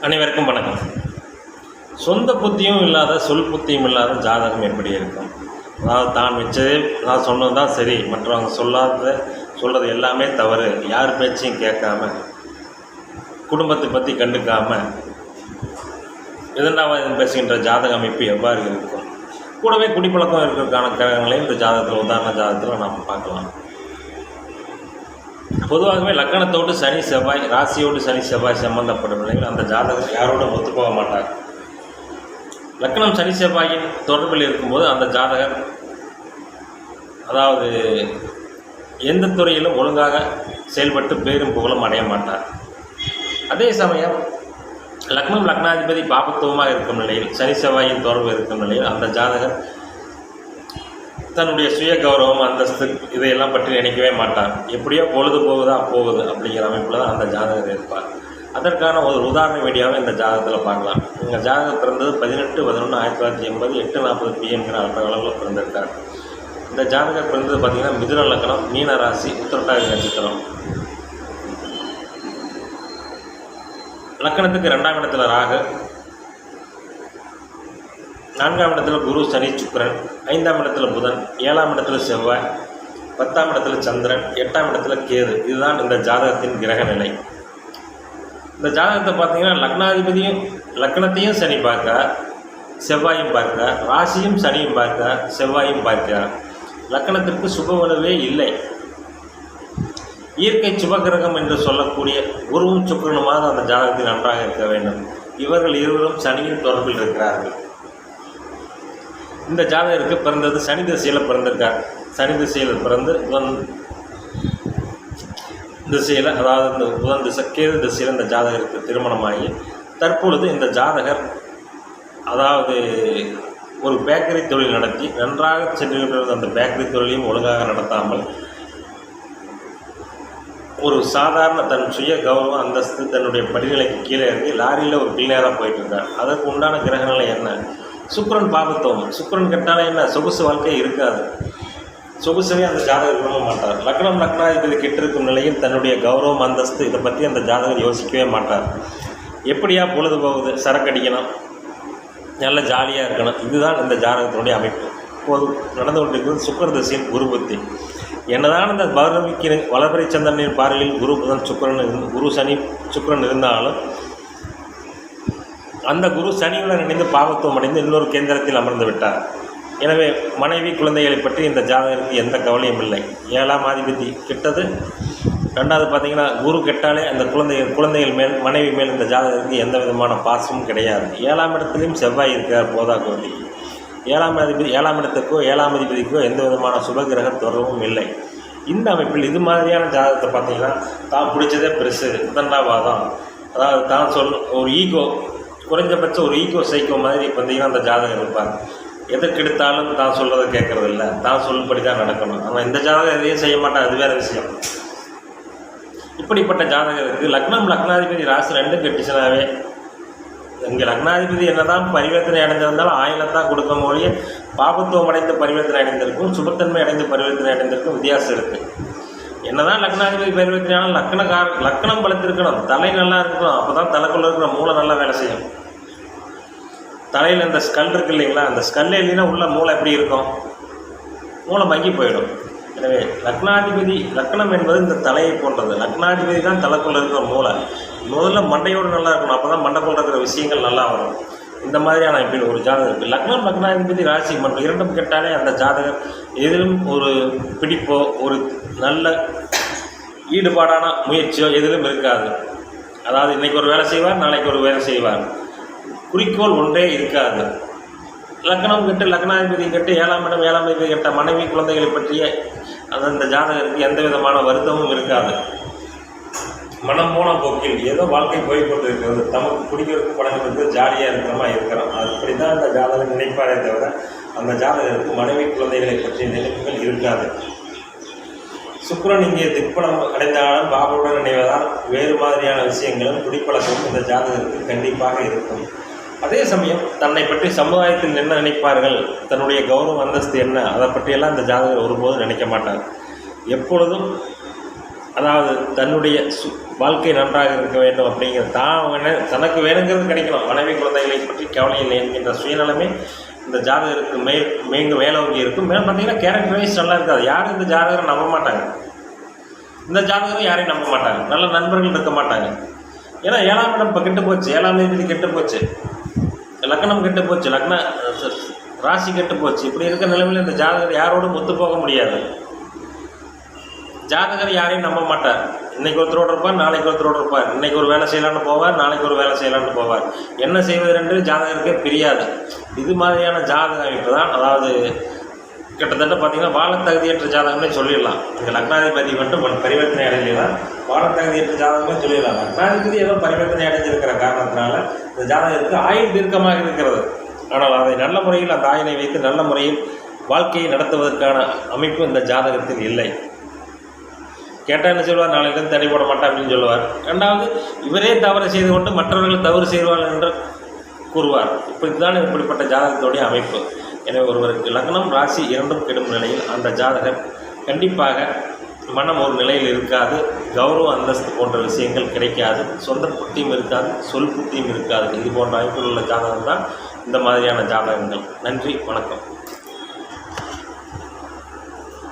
அனைவருக்கும் வணக்கம். சொந்த புத்தியும் இல்லாத சொல் புத்தியும் இல்லாத ஜாதகம் எப்படி இருக்கும்? அதாவது தான் வச்சதே நான் சொன்னது தான் சரி, மற்றவங்க சொல்கிறது எல்லாமே தவறு, யார் பேச்சையும் கேட்காம, குடும்பத்தை பற்றி கண்டுக்காமல் இரண்டாவது பேசுகின்ற ஜாதக அமைப்பு எவ்வாறு இருக்கும்? கூடவே குடிப்பழக்கம் இருக்கிறதுக்கான கிரகங்களையும் இந்த ஜாதகத்தில் உதாரண ஜாதகத்தில் நாம் பார்க்கலாம். பொதுவாகவே லக்கணத்தோடு சனி செவ்வாய், ராசியோடு சனி செவ்வாய் சம்பந்தப்படும் நிலையில் அந்த ஜாதகர் யாரோடும் ஒத்துப்போக மாட்டார். லக்கணம் சனி செவ்வாயின் தொடர்பில் இருக்கும்போது அந்த ஜாதகர் அதாவது எந்த துறையிலும் ஒழுங்காக செயல்பட்டு பேரும் புகழும் அடைய மாட்டார். அதே சமயம் லக்னம் லக்னாதிபதி பாபத்துவமாக இருக்கும் நிலையில், சனி செவ்வாயின் தொடர்பு இருக்கும் நிலையில் அந்த ஜாதகர் தன்னுடைய சுய கௌரவம், அந்தஸ்து இதையெல்லாம் பற்றி நினைக்கவே மாட்டார். எப்படியோ பொழுது போகுது அப்படிங்கிற அமைப்பில் தான் அந்த ஜாதகர் இருப்பார். அதற்கான ஒரு உதாரண வீடியோவை இந்த ஜாதகத்தில் பார்க்கலாம். இந்த ஜாதகம் பிறந்தது 18/11/1980 8:40 PM அளவில் பிறந்திருக்கார். இந்த ஜாதகர் பிறந்தது பார்த்திங்கன்னா மிதுன லக்னம், மீன ராசி, உத்திரட்டாதி நட்சத்திரம். லக்கணத்துக்கு 2ஆம் இடத்துல ராகு, 4ஆம் இடத்துல குரு சனி சுக்கிரன், 5ஆம் இடத்துல புதன், 7ஆம் இடத்துல செவ்வாய், 10ஆம் இடத்துல சந்திரன், 8ஆம் இடத்துல கேது. இதுதான் இந்த ஜாதகத்தின் கிரக நிலை. இந்த ஜாதகத்தை பார்த்தீங்கன்னா லக்னாதிபதியும் லக்னத்தையும் சனி பார்க்க, செவ்வாயும் பார்க்க, ராசியும் சனியும் பார்க்க, செவ்வாயும் பார்க்கிறார். லக்கணத்திற்கு சுபவலுவே இல்லை. இயற்கை சுபகிரகம் என்று சொல்லக்கூடிய குருவும் சுக்கிரனுமாக அந்த ஜாதகத்தில் நன்றாக இருக்க வேண்டும். இவர்கள் இருவரும் சனியின் தொடர்பில் இருக்கிறார்கள். இந்த ஜாதகருக்கு பிறந்தது சனி திசையில் பிறந்திருக்கார். சனி திசையில் பிறந்து புதன் திசையில், அதாவது இந்த புதன் திசை கேது திசையில் இந்த ஜாதகருக்கு திருமணமாகி தற்பொழுது இந்த ஜாதகர் அதாவது ஒரு பேக்கரி தொழில் நடத்தி நன்றாக சென்று அந்த பேக்கரி தொழிலையும் ஒழுங்காக நடத்தாமல் ஒரு சாதாரண தன் சுய கௌரவம், அந்தஸ்து, தன்னுடைய படிநிலைக்கு கீழே இறங்கி லாரியில் ஒரு கிளீனராக போயிட்டுருக்கார். அதற்கு உண்டான கிரகநிலை என்ன? சுக்கிரன் பாபத்துவம். சுக்கிரன் கெட்டாலே என்ன? சொகுசு வாழ்க்கை இருக்காது. சொகுசவே அந்த ஜாதகர் விரும்ப மாட்டார். லக்னம் லக்னாதிபதி கெட்டிருக்கும் நிலையில் தன்னுடைய கௌரவம், அந்தஸ்து இதை பற்றி அந்த ஜாதகர் யோசிக்கவே மாட்டார். எப்படியா பொழுது போகுது, சரக்கு அடிக்கணும், நல்ல ஜாலியாக இருக்கணும், இதுதான் இந்த ஜாதகத்தினுடைய அமைப்பு. இப்போது நடந்து கொண்டிருக்கிறது சுக்கிர திசையின் குரு புத்தி. என்னதான் இந்த பௌர்ணமிக்கு வளர்பிறை சந்திரனின் பார்வையில் குரு புதன் குரு சனி சுக்கிரன் இருந்தாலும் அந்த குரு சனியுடன் இணைந்து பாவத்துவம் அடைந்து இன்னொரு கேந்திரத்தில் அமர்ந்து விட்டார். எனவே மனைவி குழந்தைகளை பற்றி இந்த ஜாதகருக்கு எந்த கவலையும் இல்லை. 7ஆம் அதிபதி கெட்டது. 2வது பார்த்திங்கன்னா குரு கெட்டாலே அந்த குழந்தைகள் மேல், மனைவி மேல் இந்த ஜாதகருக்கு எந்த விதமான பாசமும் கிடையாது. 7ஆம் இடத்துலையும் செவ்வாய் இருக்கிறார் போதா கோதி. 7ஆம் இடத்துக்கோ 7ஆம் அதிபதிக்கோ எந்த விதமான சுபகிரக தொடர்பும் இல்லை. இந்த அமைப்பில் இது மாதிரியான ஜாதகத்தை பார்த்திங்கன்னா தான் பிடிச்சதே பெருசு, உதண்டாவாதம், அதாவது தான் ஒரு ஈகோ, குறைஞ்சபட்சம் ஒரு ஈகோ சைக்கோ மாதிரி பார்த்திங்கன்னா அந்த ஜாதகம் இருப்பார். எதற்கு எடுத்தாலும் தான் சொல்கிறத கேட்குறது இல்லை, தான் சொல்லும்படி தான் நடக்கணும். ஆனால் இந்த ஜாதகம் எதையும் செய்ய மாட்டான், அது வேறு விஷயம். இப்படிப்பட்ட ஜாதகருக்கு லக்னம் லக்னாதிபதி ராசி 2 கெட்டுச்சுனாவே, இங்கே லக்னாதிபதி என்னதான் பரிவர்த்தனை அடைந்திருந்தாலும் ஆயிலத்தான் கொடுக்க மொழிய பாபத்துவம் அடைந்த பரிவர்த்தனை அடைந்திருக்கும், சுபத்தன்மை அடைந்த பரிவர்த்தனை அடைந்திருக்கும் வித்தியாசம் இருக்குது. என்னதான் லக்னாதிபதி பரிவர்த்தனை ஆனால் லக்னம் பலத்திருக்கணும், தலை நல்லா இருக்கணும். அப்போ தான் தலைக்குள்ளே இருக்கிற மூளை நல்லா வேலை செய்யும். தலையில் இந்த ஸ்கல் இருக்குது இல்லைங்களா, அந்த ஸ்கல்லே இல்லைன்னா உள்ள மூளை எப்படி இருக்கும்? மூளை மங்கி போயிடும். எனவே லக்னாதிபதி, லக்னம் என்பது இந்த தலையை போன்றது. லக்னாதிபதி தான் தலைக்குள்ளே இருக்கிற மூளை. முதல்ல மண்டையோடு நல்லா இருக்கணும், அப்போ தான் மண்டைக்குள்ள இருக்கிற விஷயங்கள் நல்லா வரும். இந்த மாதிரியான அமைப்பில் ஒரு ஜாதகம் இருக்குது. லக்னம் லக்னாதிபதி ராசி மற்றும் இரண்டும் கெட்டாலே அந்த ஜாதகர் எதிலும் ஒரு பிடிப்போ ஒரு நல்ல ஈடுபாடான முயற்சியோ எதிலும் இருக்காது. அதாவது இன்றைக்கி ஒரு வேலை செய்வார், நாளைக்கு ஒரு வேலை செய்வார், குறிக்கோள் ஒன்றே இருக்காது. லக்னம் கெட்டு லக்னாதிபதி கெட்டு 7ஆம் இடம் 7ஆம் அதிபதி கெட்ட மனைவி குழந்தைகளை பற்றிய அந்த ஜாதகருக்கு எந்த விதமான வருத்தமும் இருக்காது. மனம் போன போக்கில் ஏதோ வாழ்க்கை போய்கொண்டு இருக்கிறது, தமக்கு பிடிக்கிறதுக்கு பழங்களுக்கு ஜாலியாக இருக்கிற மாதிரி இருக்கிறோம். அப்படி தான் அந்த ஜாதகம் நினைப்பாரே தவிர அந்த ஜாதகருக்கு மனைவி குழந்தைகளை பற்றிய நினைப்புகள் இருக்காது. சுக்கிரன் இங்கே திக்பலம் அடைந்தாலும் பாபாவுடன் நினைவதால் வேறு மாதிரியான விஷயங்களும் குடிப்பழக்கமும் இந்த ஜாதகருக்கு கண்டிப்பாக இருக்கும். அதே சமயம் தன்னை பற்றி சமுதாயத்தில் என்ன நினைப்பார்கள், தன்னுடைய கௌரவ அந்தஸ்து என்ன, அதை பற்றியெல்லாம் இந்த ஜாதகர் ஒருபோதும் நினைக்க மாட்டார். எப்பொழுதும் அதாவது தன்னுடைய வாழ்க்கை நன்றாக இருக்க வேண்டும் அப்படிங்கிற தனக்கு வேணுங்கிறது கிடைக்கணும், மனைவி குழந்தைகளை பற்றி கவலை இல்லை என்கின்ற சுயநலமே இந்த ஜாதகருக்கு மேலோங்கி இருக்கும். மேலும் பார்த்தீங்கன்னா கேரக்டர் வைஸ் நல்லா இருக்காது. யாரும் இந்த ஜாதகரை நம்ப மாட்டாங்க, இந்த ஜாதகரும் யாரையும் நம்ப மாட்டாங்க, நல்ல நண்பர்கள் இருக்க மாட்டாங்க. ஏன்னா 7ஆம் இடம் இப்போ கெட்டு போச்சு, 7ஆம் தேதி கெட்டு போச்சு, லக்னம் கெட்டு போச்சு, ராசி கெட்டு போச்சு. இப்படி இருக்கிற நிலைமையில் இந்த ஜாதகர் யாரோடும் ஒத்து போக முடியாது. ஜாதகர் யாரையும் நம்ப மாட்டார். இன்றைக்கி ஒருத்தரோடு இருப்பார், நாளைக்கு ஒருத்தரோடு இருப்பார். இன்றைக்கி ஒரு வேலை செய்யலான்னு போவார், நாளைக்கு ஒரு வேலை செய்யலான்னு போவார். என்ன செய்வது என்று ஜாதகருக்கே பிரியாது. இது மாதிரியான ஜாதக அமைப்பு தான், அதாவது கிட்டத்தட்ட பார்த்திங்கன்னா வாழத்தகுதியற்ற ஜாதகமே சொல்லிடலாம். இங்கே லக்னாதிபதி மட்டும் பரிவர்த்தனை அடைஞ்சலாம், வாழத்தகுதியற்ற ஜாதகமே சொல்லிடலாம். லக்னாதிபதி ஏதோ பரிவர்த்தனை அடைஞ்சிருக்கிற காரணத்தினால இந்த ஜாதகருக்கு ஆயுள் தீர்க்கமாக இருக்கிறது. ஆனால் அதை நல்ல முறையில் அந்த ஆயுளை வைத்து நல்ல முறையில் வாழ்க்கையை நடத்துவதற்கான அமைப்பு இந்த ஜாதகத்தில் இல்லை. கேட்டால் என்ன சொல்வார், நாளைக்கு தனி போட மாட்டேன் அப்படின்னு சொல்லுவார். ரெண்டாவது, இவரே தவறு செய்து கொண்டு மற்றவர்கள் தவறு செய்வார்கள் என்று கூறுவார். இப்படிப்பட்ட ஜாதகத்துடைய அமைப்பு. எனவே ஒருவருக்கு லக்னம் ராசி இரண்டும் கெடும் நிலையில் அந்த ஜாதகர் கண்டிப்பாக மனம் ஒரு நிலையில் இருக்காது, கௌரவ அந்தஸ்து போன்ற விஷயங்கள் கிடைக்காது, சொந்த புத்தியும் இருக்காது, சொல் புத்தியும் இருக்காது. இது போன்ற அமைப்பில் உள்ள ஜாதகம் தான் இந்த மாதிரியான ஜாதகங்கள். நன்றி, வணக்கம்.